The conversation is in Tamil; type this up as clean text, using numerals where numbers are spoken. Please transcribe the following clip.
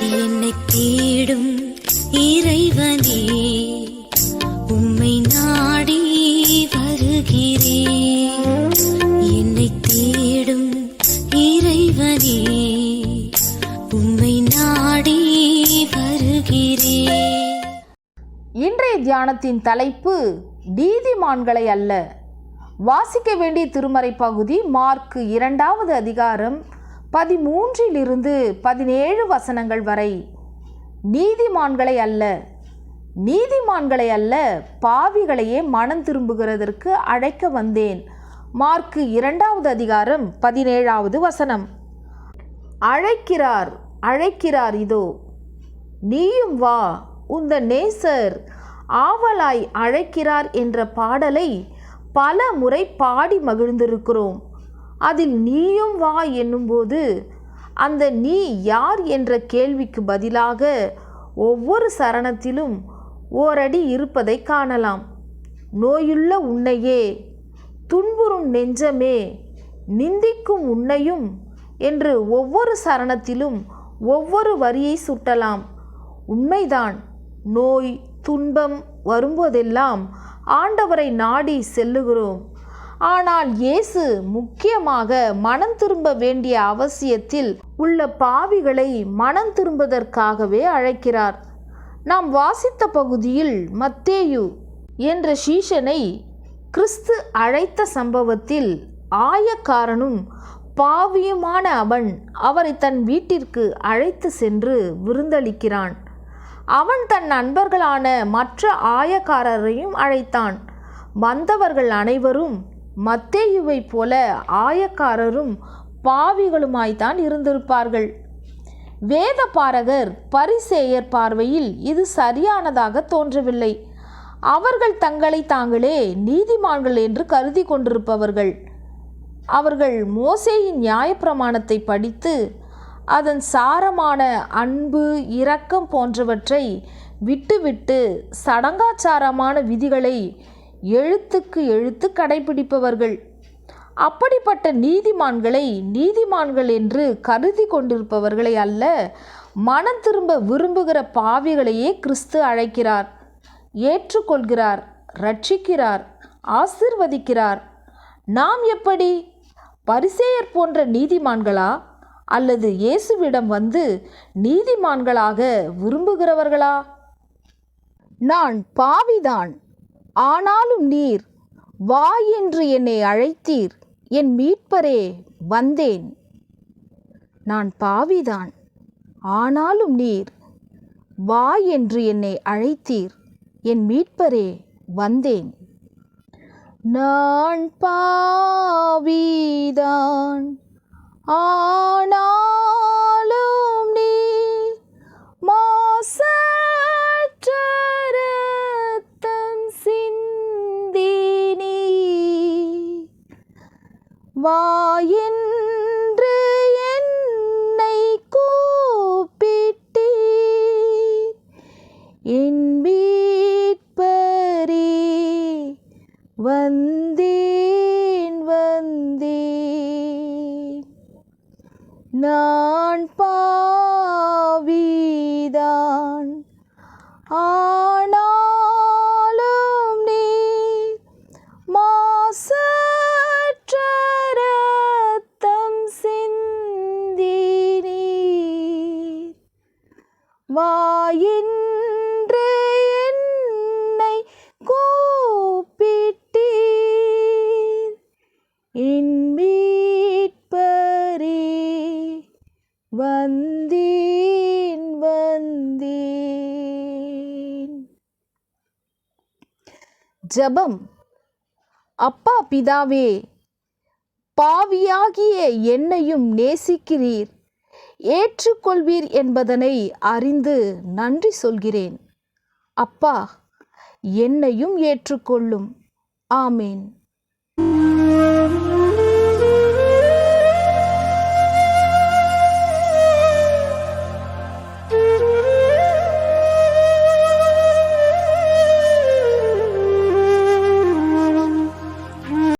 என்னை தேடும் இறைவனே, உம்மை நாடி வருகிறேன். என்னை தேடும் இறைவனே, உம்மை நாடி வருகிறேன். இன்றைய தியானத்தின் தலைப்பு நீதிமான்களை அல்ல. வாசிக்க வேண்டிய திருமறை பகுதி மார்க் 2வது அதிகாரம் 13-17 வசனங்கள் வரை. நீதிமான்களை அல்ல, நீதிமான்களை அல்ல, பாவிகளையே மனம் திரும்புகிறதற்கு அழைக்க வந்தேன். மார்க் 2வது அதிகாரம் 17வது வசனம். அழைக்கிறார், அழைக்கிறார், இதோ நீயும் வா, உந்த நேசர் ஆவலாய் அழைக்கிறார் என்ற பாடலை பல முறை பாடி மகிழ்ந்திருக்கிறோம். அதில் நீயும் வா என்னும்போது அந்த நீ யார் என்ற கேள்விக்கு பதிலாக ஒவ்வொரு சரணத்திலும் ஓரடி இருப்பதை காணலாம். நோயுள்ள உன்னையே, துன்புறும் நெஞ்சமே, நிந்திக்கும் உன்னையும் என்று ஒவ்வொரு சரணத்திலும் ஒவ்வொரு வரியை சுட்டலாம். உண்மைதான், நோய் துன்பம் வரும்போதெல்லாம் ஆண்டவரை நாடி செல்லுகிறோம். ஆனால் இயேசு முக்கியமாக மனம் திரும்ப வேண்டிய அவசியத்தில் உள்ள பாவிகளை மனம் திரும்புவதற்காகவே அழைக்கிறார். நாம் வாசித்த பகுதியில் மத்தேயு என்ற சீஷனை கிறிஸ்து அழைத்த சம்பவத்தில் ஆயக்காரனும் பாவியுமான அவன் அவரை தன் வீட்டிற்கு அழைத்து சென்று விருந்தளிக்கிறான். அவன் தன் நண்பர்களான மற்ற ஆயக்காரரையும் அழைத்தான். வந்தவர்கள் அனைவரும் மத்தேயுவை போல ஆயக்காரரும் பாவிகளுமாய்த்தான் இருந்திருப்பார்கள். வேத பாரகர் பரிசேயர் பார்வையில் இது சரியானதாக தோன்றவில்லை. அவர்கள் தங்களை தாங்களே நீதிமான்கள் என்று கருதி கொண்டிருப்பவர்கள். அவர்கள் மோசேயின் நியாயப்பிரமாணத்தை படித்து அதன் சாரமான அன்பு, இரக்கம் போன்றவற்றை விட்டுவிட்டு சடங்காச்சாரமான விதிகளை எழுத்துக்கு எழுத்து கடைபிடிப்பவர்கள். அப்படிப்பட்ட நீதிமான்களை நீதிமான்கள் என்று கருதி கொண்டிருப்பவர்களை அல்ல, மனம் திரும்ப விரும்புகிற பாவிகளையே கிறிஸ்து அழைக்கிறார், ஏற்றுக்கொள்கிறார், ரட்சிக்கிறார், ஆசீர்வதிக்கிறார். நாம் எப்படி? பரிசேயர் போன்ற நீதிமான்களா அல்லது இயேசுவிடம் வந்து நீதிமான்களாக விரும்புகிறவர்களா? நான் பாவிதான், ஆனாலும் நீர் வா என்று என்னை அழைத்தீர், என் மீட்பரே வந்தேன். நான் பாவிதான், ஆனாலும் நீர் வா என்று என்னை அழைத்தீர், என் மீட்பரே வந்தேன். நான் பாவிதான், ஆனாலும் நீர் மாசற்ற இரத்தம் சிந்தி நீர் வா என்று என்னை கூப்பிட்டீர், என் மீட்பரே வந்தேன் வந்தேன். நான் பாவிதான், ஆனாலும் நீர் மாசற்ற இரத்தம் சிந்தி நீர் வா என்று என்னை கூப்பிட்டீர், என் மீட்பரே வந்தேன் வந்தேன். ஜெபம். அப்பா பிதாவே, பாவியாகிய என்னையும் நேசிக்கிறீர், ஏற்றுக்கொள்வீர் என்பதனை அறிந்து நன்றி சொல்கிறேன். அப்பா, என்னையும் ஏற்றுக்கொள்ளும். ஆமேன்.